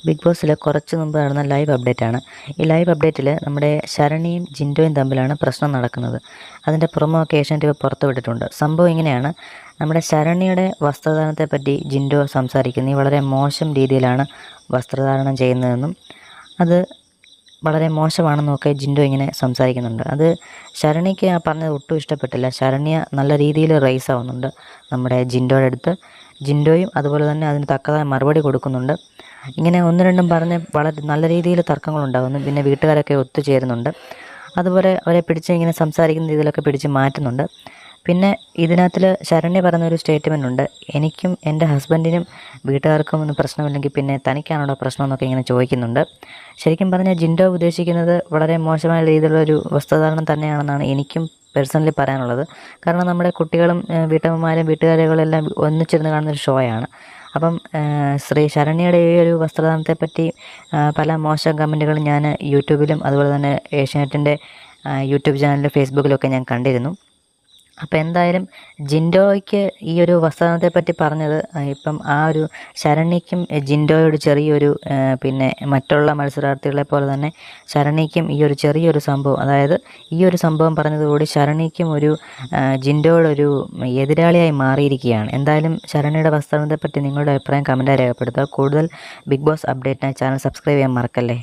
Big ബോസിൽ കുറച്ച് മുമ്പ് നടന്ന ലൈവ് അപ്ഡേറ്റാണ്. ഈ ലൈവ് അപ്ഡേറ്റിൽ നമ്മുടെ ശരണിയും ജിൻഡോയും തമ്മിലാണ് പ്രശ്നം നടക്കുന്നത്. അതിൻ്റെ പ്രൊമോ ഒക്കെ ഏഷ്യാനെറ്റ് പുറത്തു വിട്ടിട്ടുണ്ട്. സംഭവം ഇങ്ങനെയാണ്: നമ്മുടെ ശരണിയുടെ വസ്ത്രധാരണത്തെപ്പറ്റി ജിൻഡോ സംസാരിക്കുന്നത് വളരെ മോശം രീതിയിലാണ് വസ്ത്രധാരണം ചെയ്യുന്നതെന്നും അത് വളരെ മോശമാണെന്നൊക്കെ ജിൻഡോ ഇങ്ങനെ സംസാരിക്കുന്നുണ്ട്. അത് ശരണിക്ക് ആ പറഞ്ഞത് ഒട്ടും ഇഷ്ടപ്പെട്ടില്ല. ശരണ്യ നല്ല രീതിയിൽ റൈസ് ആവുന്നുണ്ട് നമ്മുടെ ജിൻഡോയുടെ അടുത്ത്. ജിൻഡോയും അതുപോലെ തന്നെ അതിന് തക്കതായ മറുപടി കൊടുക്കുന്നുണ്ട്. ഇങ്ങനെ ഒന്ന് രണ്ടും പറഞ്ഞ് വളരെ നല്ല രീതിയിൽ തർക്കങ്ങളുണ്ടാകുന്നു. പിന്നെ വീട്ടുകാരൊക്കെ ഒത്തുചേരുന്നുണ്ട്. അതുപോലെ അവരെ പിടിച്ച് ഇങ്ങനെ സംസാരിക്കുന്ന രീതിയിലൊക്കെ പിടിച്ച് മാറ്റുന്നുണ്ട്. പിന്നെ ഇതിനകത്തിൽ ശരണ്യ പറഞ്ഞൊരു സ്റ്റേറ്റ്മെൻ്റ് ഉണ്ട്: എനിക്കും എൻ്റെ ഹസ്ബൻഡിനും വീട്ടുകാർക്കും ഒന്നും പ്രശ്നമില്ലെങ്കിൽ പിന്നെ തനിക്കാണോ പ്രശ്നം എന്നൊക്കെ ഇങ്ങനെ ചോദിക്കുന്നുണ്ട്. ശരിക്കും പറഞ്ഞാൽ ജിൻഡോ ഉദ്ദേശിക്കുന്നത് വളരെ മോശമായ രീതിയിലുള്ളൊരു വസ്ത്രധാരണം തന്നെയാണെന്നാണ് എനിക്കും പേഴ്സണലി പറയാനുള്ളത്. കാരണം നമ്മുടെ കുട്ടികളും വീട്ടമ്മമാരും വീട്ടുകാരികളെല്ലാം ഒന്നിച്ചിരുന്ന് കാണുന്നൊരു ഷോയാണ്. അപ്പം ശരണ്യയുടെ ഈ ഒരു വസ്ത്രധാരണത്തെപ്പറ്റി പല മോശം കമൻറ്റുകളും ഞാൻ യൂട്യൂബിലും അതുപോലെ തന്നെ ഏഷ്യാനെറ്റിൻ്റെ യൂട്യൂബ് ചാനലിലും ഫേസ്ബുക്കിലൊക്കെ ഞാൻ കണ്ടിരുന്നു. അപ്പോൾ എന്തായാലും ജിൻഡോയ്ക്ക് ഈ ഒരു വസ്ത്രധാരണത്തെപ്പറ്റി പറഞ്ഞത് ഇപ്പം ആ ഒരു ശരണ്യയ്ക്കും ജിൻഡോയോട് ചെറിയൊരു പിന്നെ മറ്റുള്ള മത്സരാർത്ഥികളെ പോലെ തന്നെ ശരണ്യയ്ക്കും ഈ ഒരു ചെറിയൊരു സംഭവം, അതായത് ഈ ഒരു സംഭവം പറഞ്ഞതോടുകൂടി ശരണ്യയ്ക്കും ഒരു ജിൻഡോയോടൊരു എതിരാളിയായി മാറിയിരിക്കുകയാണ്. എന്തായാലും ശരണ്യയുടെ വസ്ത്രധാരണത്തെപ്പറ്റി നിങ്ങളുടെ അഭിപ്രായം കമൻറ്റായി രേഖപ്പെടുത്തുക. കൂടുതൽ ബിഗ് ബോസ് അപ്ഡേറ്റിനായി ചാനൽ സബ്സ്ക്രൈബ് ചെയ്യാൻ മറക്കല്ലേ.